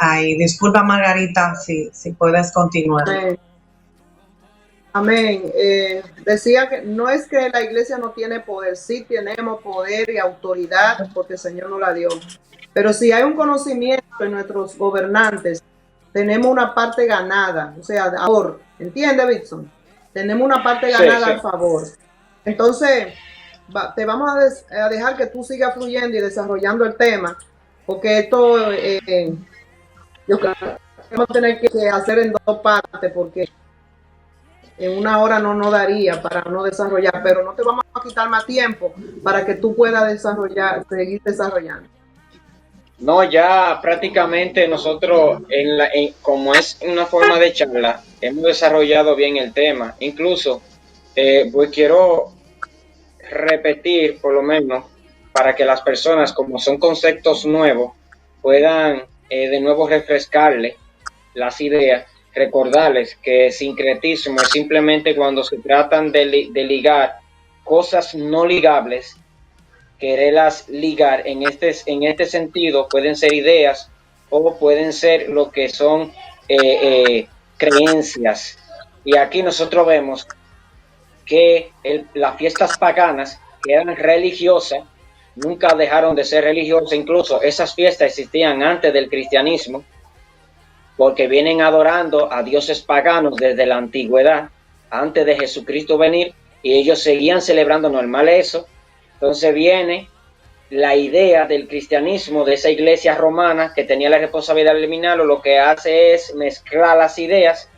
Ahí, disculpa Margarita, si puedes continuar. Amén. Amén. Decía que no es que la iglesia no tiene poder, sí tenemos poder y autoridad porque el Señor nos la dio. Pero si hay un conocimiento en nuestros gobernantes, tenemos una parte ganada, o sea, a favor. ¿Entiende, Víctor? Tenemos una parte ganada a favor. Entonces, te vamos a dejar que tú sigas fluyendo y desarrollando el tema, porque esto yo creo que vamos a tener que hacer en dos partes, porque en una hora no daría para no desarrollar, pero no te vamos a quitar más tiempo para que tú puedas seguir desarrollando. No, ya prácticamente nosotros, como es una forma de charla, hemos desarrollado bien el tema. Incluso, pues quiero repetir, por lo menos, para que las personas, como son conceptos nuevos, puedan de nuevo refrescarle las ideas, recordarles que sincretismo es simplemente cuando se tratan de ligar cosas no ligables, quererlas ligar en este sentido. Pueden ser ideas o pueden ser lo que son creencias. Y aquí nosotros vemos que las fiestas paganas, que eran religiosas, nunca dejaron de ser religiosas. Incluso esas fiestas existían antes del cristianismo, porque vienen adorando a dioses paganos desde la antigüedad, antes de Jesucristo venir, y ellos seguían celebrando normal eso. Entonces viene la idea del cristianismo, de esa iglesia romana que tenía la responsabilidad de eliminarlo, lo que hace es mezclar las ideas.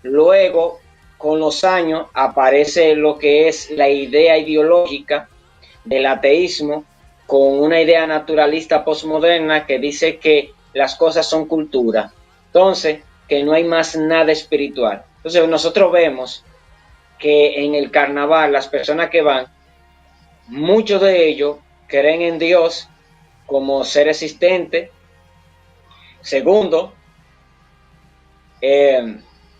Luego, con los años, aparece lo que es la idea ideológica del ateísmo, con una idea naturalista postmoderna que dice que las cosas son cultura. Entonces, que no hay más nada espiritual. Entonces, nosotros vemos que en el carnaval, las personas que van, muchos de ellos creen en Dios como ser existente. Segundo,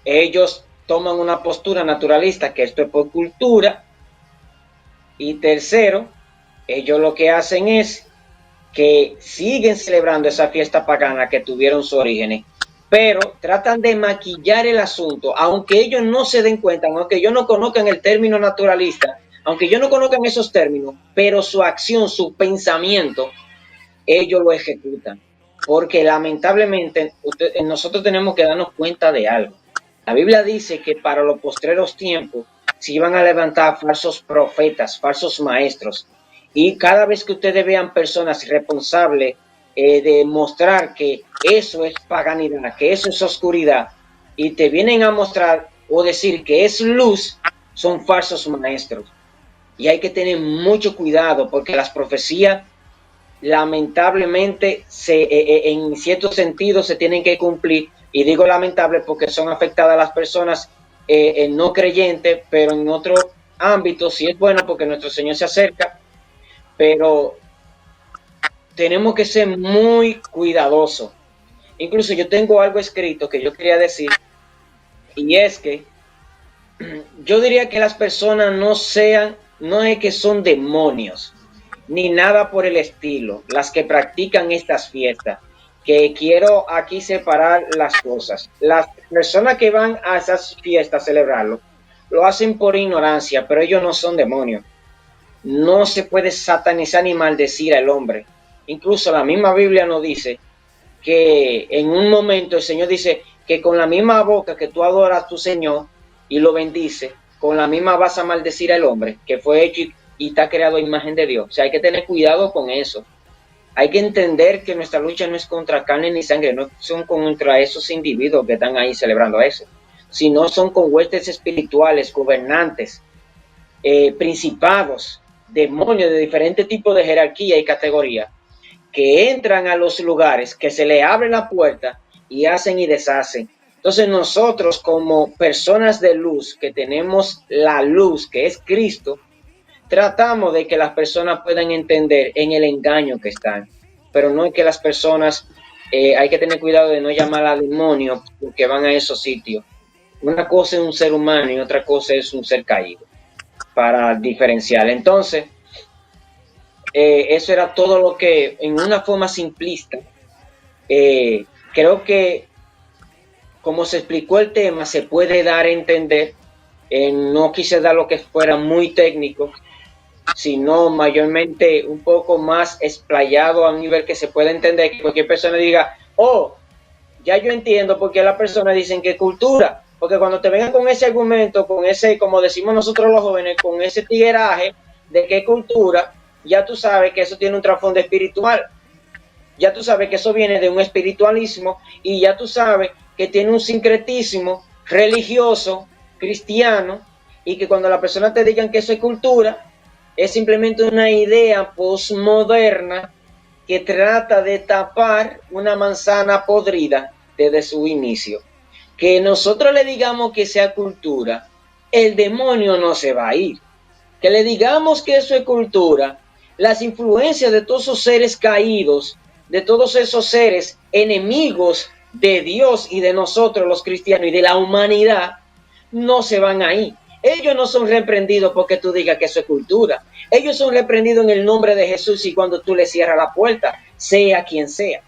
ellos toman una postura naturalista, que esto es por cultura. Y tercero, ellos lo que hacen es que siguen celebrando esa fiesta pagana que tuvieron su origen, pero tratan de maquillar el asunto, aunque ellos no se den cuenta, aunque ellos no conozcan el término naturalista, aunque ellos no conozcan esos términos, pero su acción, su pensamiento, ellos lo ejecutan. Porque lamentablemente nosotros tenemos que darnos cuenta de algo. La Biblia dice que para los postreros tiempos se iban a levantar falsos profetas, falsos maestros. Y cada vez que ustedes vean personas responsables de mostrar que eso es paganidad, que eso es oscuridad, y te vienen a mostrar o decir que es luz, son falsos maestros. Y hay que tener mucho cuidado, porque las profecías lamentablemente en cierto sentido se tienen que cumplir. Y digo lamentable porque son afectadas las personas no creyentes, pero en otro ámbito sí es bueno porque nuestro Señor se acerca. Pero tenemos que ser muy cuidadosos. Incluso yo tengo algo escrito que yo quería decir, y es que yo diría que las personas no es que son demonios, ni nada por el estilo, las que practican estas fiestas, que quiero aquí separar las cosas. Las personas que van a esas fiestas a celebrarlo, lo hacen por ignorancia, pero ellos no son demonios. No se puede satanizar ni maldecir al hombre. Incluso la misma Biblia nos dice que en un momento el Señor dice que con la misma boca que tú adoras a tu Señor y lo bendice, con la misma vas a maldecir al hombre que fue hecho y está creado a imagen de Dios. O sea, hay que tener cuidado con eso. Hay que entender que nuestra lucha no es contra carne ni sangre, no son contra esos individuos que están ahí celebrando eso, sino son con huestes espirituales, gobernantes, principados, demonios de diferentes tipos de jerarquía y categoría, que entran a los lugares, que se le abre la puerta y hacen y deshacen. Entonces nosotros como personas de luz, que tenemos la luz que es Cristo, tratamos de que las personas puedan entender en el engaño que están, pero no es que las personas, hay que tener cuidado de no llamar a demonios porque van a esos sitios. Una cosa es un ser humano y otra cosa es un ser caído, para diferenciar. Entonces, eso era todo lo que, en una forma simplista, creo que como se explicó el tema, se puede dar a entender. No quise dar lo que fuera muy técnico, sino mayormente un poco más explayado a un nivel que se pueda entender, que cualquier persona diga, oh, ya yo entiendo por qué las personas dicen que cultura, porque cuando te vengan con ese argumento, con ese, como decimos nosotros los jóvenes, con ese tigueraje de qué cultura, ya tú sabes que eso tiene un trasfondo espiritual, ya tú sabes que eso viene de un espiritualismo y ya tú sabes que tiene un sincretismo religioso, cristiano, y que cuando las personas te digan que eso es cultura, es simplemente una idea postmoderna que trata de tapar una manzana podrida desde su inicio. Que nosotros le digamos que sea cultura, el demonio no se va a ir. Que le digamos que eso es cultura, las influencias de todos esos seres caídos, de todos esos seres enemigos de Dios y de nosotros los cristianos y de la humanidad, no se van a ir. Ellos no son reprendidos porque tú digas que eso es cultura. Ellos son reprendidos en el nombre de Jesús y cuando tú le cierras la puerta, sea quien sea.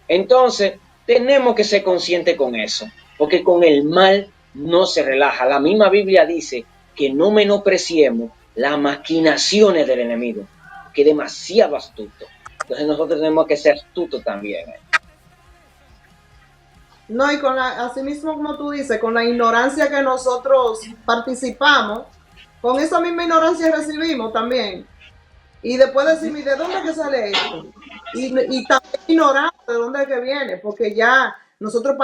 Entonces, tenemos que ser conscientes con eso, porque con el mal no se relaja. La misma Biblia dice que no menospreciemos las maquinaciones del enemigo, que es demasiado astuto. Entonces nosotros tenemos que ser astutos también. No, y así mismo como tú dices, con la ignorancia que nosotros participamos, con esa misma ignorancia recibimos también. Y después decimos, ¿y de dónde que sale esto? Y también ignoramos de dónde es que viene, porque ya nosotros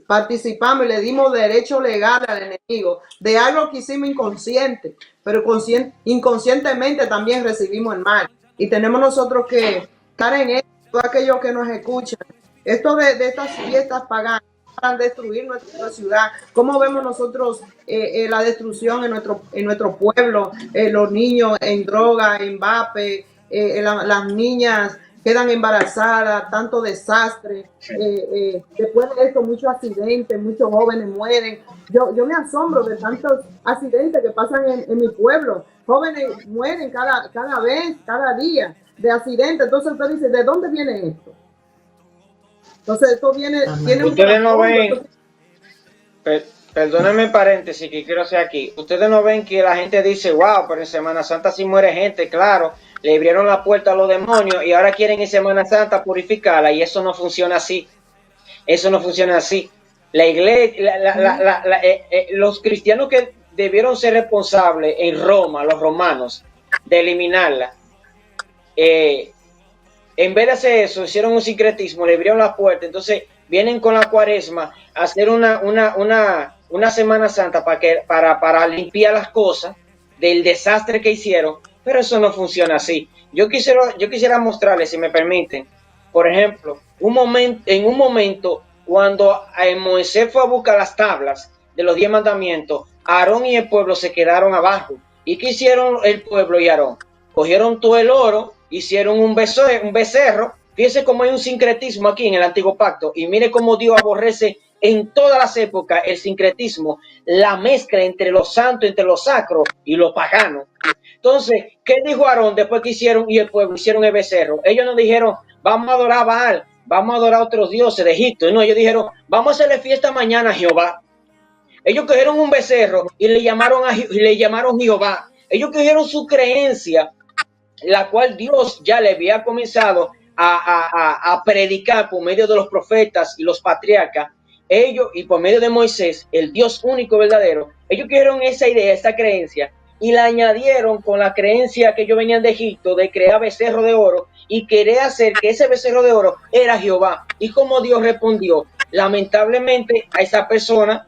participamos y le dimos derecho legal al enemigo de algo que hicimos inconsciente, pero inconscientemente también recibimos el mal. Y tenemos nosotros que estar en esto, todos aquellos que nos escuchan, esto de estas fiestas paganas para destruir nuestra ciudad. ¿Cómo vemos nosotros la destrucción en nuestro pueblo? Los niños en droga, en vape, las niñas quedan embarazadas, tanto desastre. Después de esto, muchos accidentes, muchos jóvenes mueren. Yo me asombro de tantos accidentes que pasan en mi pueblo. Jóvenes mueren cada vez, cada día de accidentes. Entonces usted dice, ¿de dónde viene esto? Entonces esto tiene ustedes no ven, perdónenme paréntesis que quiero hacer aquí, ustedes no ven que la gente dice, wow, pero en Semana Santa sí muere gente, claro, le abrieron la puerta a los demonios y ahora quieren en Semana Santa purificarla y eso no funciona así, eso no funciona así. La iglesia, los cristianos que debieron ser responsables en Roma, los romanos, de eliminarla, en vez de hacer eso, hicieron un sincretismo, le abrieron la puerta, entonces vienen con la cuaresma a hacer una Semana Santa para limpiar las cosas del desastre que hicieron, pero eso no funciona así. Yo quisiera mostrarles, si me permiten, por ejemplo, en un momento cuando Moisés fue a buscar las tablas de los 10 mandamientos, Aarón y el pueblo se quedaron abajo. ¿Y qué hicieron el pueblo y Aarón? Cogieron todo el oro hicieron un becerro. Fíjense cómo hay un sincretismo aquí en el Antiguo Pacto, y mire cómo Dios aborrece en todas las épocas el sincretismo, la mezcla entre lo santo, entre lo sacro y lo pagano. Entonces, ¿qué dijo Aarón después que hicieron y el pueblo hicieron el becerro? Ellos no dijeron, vamos a adorar a Baal, vamos a adorar a otros dioses de Egipto. No, ellos dijeron, vamos a hacerle fiesta mañana a Jehová. Ellos cogieron un becerro y le llamaron Jehová. Ellos cogieron su creencia, la cual Dios ya le había comenzado a predicar por medio de los profetas y los patriarcas. Ellos, y por medio de Moisés, el Dios único verdadero, ellos cogieron esa idea, esa creencia, y la añadieron con la creencia que ellos venían de Egipto, de crear becerro de oro, y querer hacer que ese becerro de oro era Jehová. Y como Dios respondió, lamentablemente a esa persona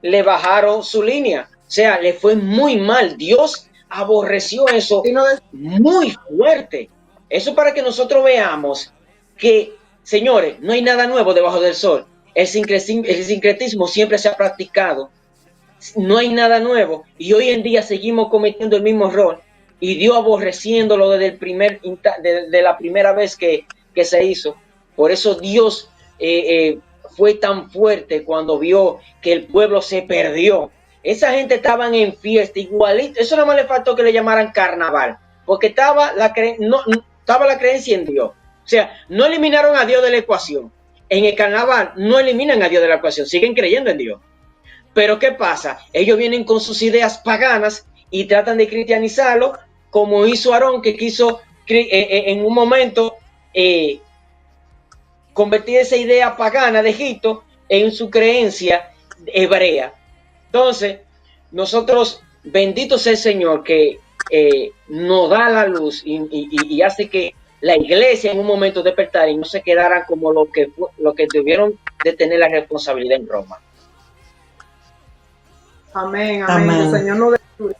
le bajaron su línea, o sea, le fue muy mal. Dios aborreció eso muy fuerte. Eso para que nosotros veamos que, señores, no hay nada nuevo debajo del sol. El sincretismo siempre se ha practicado. No hay nada nuevo. Y hoy en día seguimos cometiendo el mismo error. Y Dios aborreciéndolo desde la primera vez que se hizo. Por eso Dios fue tan fuerte cuando vio que el pueblo se perdió. Esa gente estaban en fiesta igualito. Eso no más le faltó que le llamaran carnaval. Porque estaba la creencia en Dios. O sea, no eliminaron a Dios de la ecuación. En el carnaval no eliminan a Dios de la ecuación, siguen creyendo en Dios. Pero ¿qué pasa? Ellos vienen con sus ideas paganas y tratan de cristianizarlo, como hizo Aarón, que quiso en un momento convertir esa idea pagana de Egipto en su creencia hebrea. Entonces, nosotros, bendito sea el Señor, que nos da la luz y hace que la iglesia en un momento despertara y no se quedaran como lo que tuvieron de tener la responsabilidad en Roma. Amén, amén. Que el Señor nos destruya.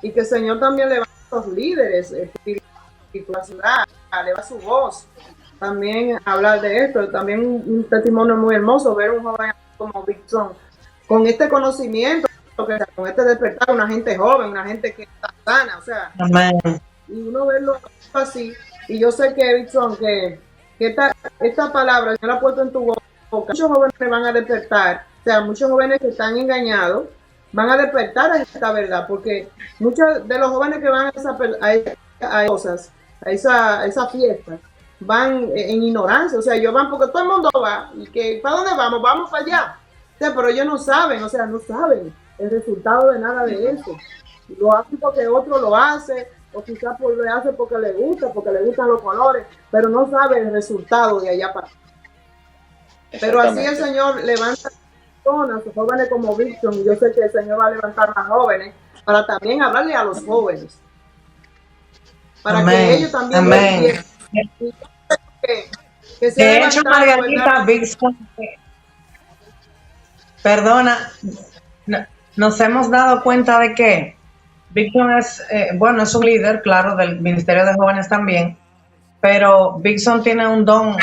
Y que el Señor también levante a los líderes espirituales, eleva su voz. También hablar de esto. También un testimonio muy hermoso, ver un joven como Víctor con este conocimiento, con este despertar, una gente joven, una gente que está sana, o sea, amén. Y uno verlo así, y yo sé que Víctor, que esta palabra yo la he puesto en tu boca, muchos jóvenes van a despertar, o sea, muchos jóvenes que están engañados van a despertar a esta verdad, porque muchos de los jóvenes que van a esa fiesta van en ignorancia, o sea, ellos van porque todo el mundo va, y que ¿para dónde vamos? Vamos para allá. O sea, pero ellos no saben, o sea, no saben el resultado de nada de eso. Lo hacen porque otro lo hace, o quizás lo hace porque le gusta, porque le gustan los colores, pero no sabe el resultado de allá para acá. Pero así el Señor levanta personas, jóvenes como Víctor, y yo sé que el Señor va a levantar a jóvenes para también hablarle a los jóvenes. Para amén, que ellos también amén. Que de hecho, Margarita, Víctor, perdona, nos hemos dado cuenta de que Víctor es un líder, claro, del Ministerio de Jóvenes también, pero Víctor tiene un don,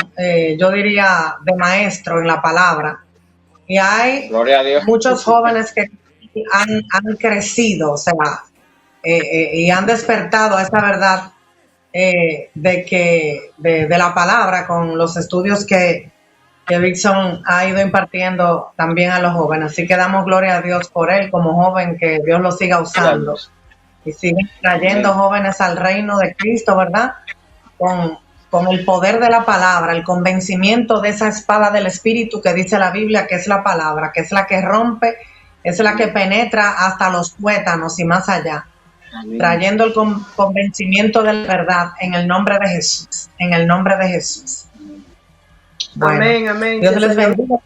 yo diría, de maestro en la palabra. Y hay muchos jóvenes que han crecido, o sea, y han despertado a esa verdad de la palabra con los estudios que Víctor ha ido impartiendo también a los jóvenes. Así que damos gloria a Dios por él como joven, que Dios lo siga usando y sigue trayendo jóvenes al reino de Cristo, ¿verdad? Con el poder de la palabra, el convencimiento de esa espada del Espíritu que dice la Biblia, que es la palabra, que es la que rompe, es la que penetra hasta los tuétanos y más allá. Amén. Trayendo el convencimiento de la verdad en el nombre de Jesús, en el nombre de Jesús. Bueno, amén, amén. Dios les bendiga.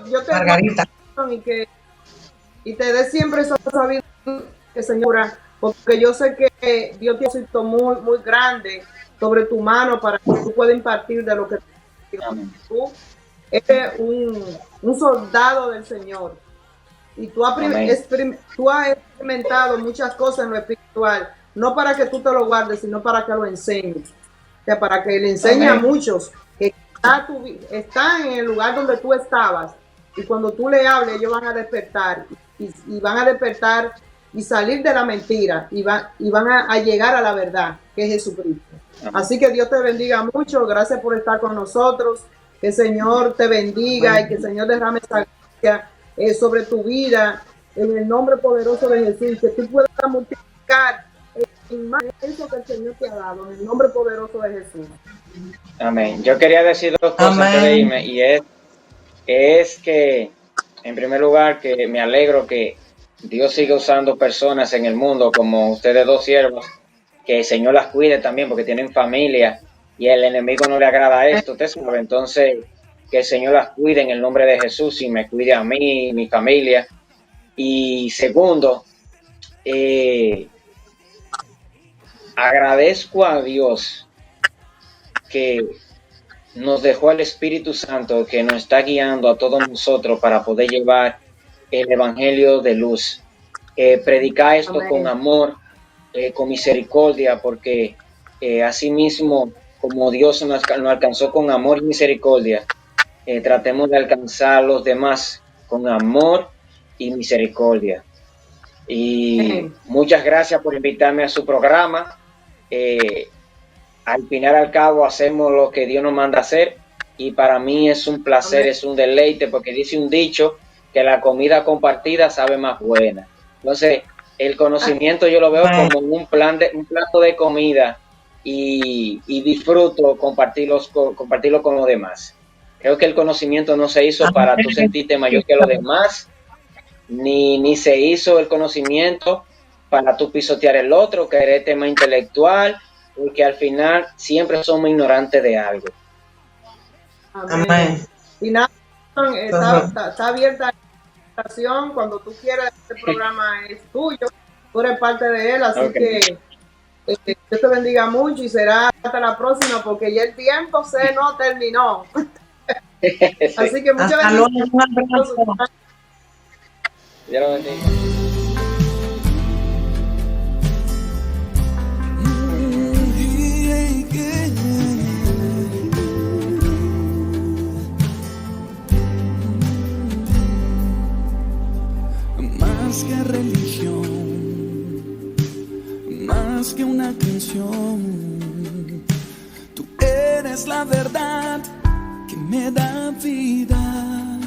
Yo te Margarita. Y te dé siempre esa sabiduría, Señora, porque yo sé que Dios te ha sido muy, muy grande sobre tu mano para que tú puedas impartir de lo que tú eres un soldado del Señor. Y tú has experimentado muchas cosas en lo espiritual, no para que tú te lo guardes, sino para que lo enseñes. O sea, para que le enseñe a muchos que están en el lugar donde tú estabas, y cuando tú le hables, ellos van a despertar, y van a despertar y salir de la mentira y van a llegar a la verdad, que es Jesucristo. Así que Dios te bendiga mucho, gracias por estar con nosotros, que el Señor te bendiga y que el Señor derrame esa gracia sobre tu vida, en el nombre poderoso de Jesús, que tú puedas multiplicar más eso que el Señor te ha dado, en el nombre poderoso de Jesús. Amén. Yo quería decir dos cosas antes de irme, y es que, en primer lugar, que me alegro que Dios siga usando personas en el mundo como ustedes dos siervos, que el Señor las cuide también porque tienen familia y el enemigo no le agrada esto, usted sabe. Entonces, que el Señor las cuide en el nombre de Jesús y me cuide a mí y mi familia. Y segundo, agradezco a Dios que nos dejó al Espíritu Santo, que nos está guiando a todos nosotros para poder llevar el Evangelio de luz. Predicar esto Amén. Con amor, con misericordia, porque así mismo como Dios nos alcanzó con amor y misericordia, tratemos de alcanzar a los demás con amor y misericordia. Y muchas gracias por invitarme a su programa. Al final al cabo hacemos lo que Dios nos manda hacer, y para mí es un placer, es un deleite, porque dice un dicho que la comida compartida sabe más buena. Entonces, el conocimiento yo lo veo como un plato de comida, y disfruto compartirlo con los demás. Creo que el conocimiento no se hizo para tú sentirte mayor que los demás, ni se hizo el conocimiento para tú pisotear el otro, querer tema intelectual, porque al final siempre somos ignorantes de algo. Amén. Y nada, está abierta la invitación cuando tú quieras. Este programa es tuyo, tú eres parte de él, así que Dios te bendiga mucho y será hasta la próxima, porque ya el tiempo se nos terminó. Sí. Así que muchas bendiciones. Dios lo bendiga. Más que religión, más que una canción, tú eres la verdad que me da vida.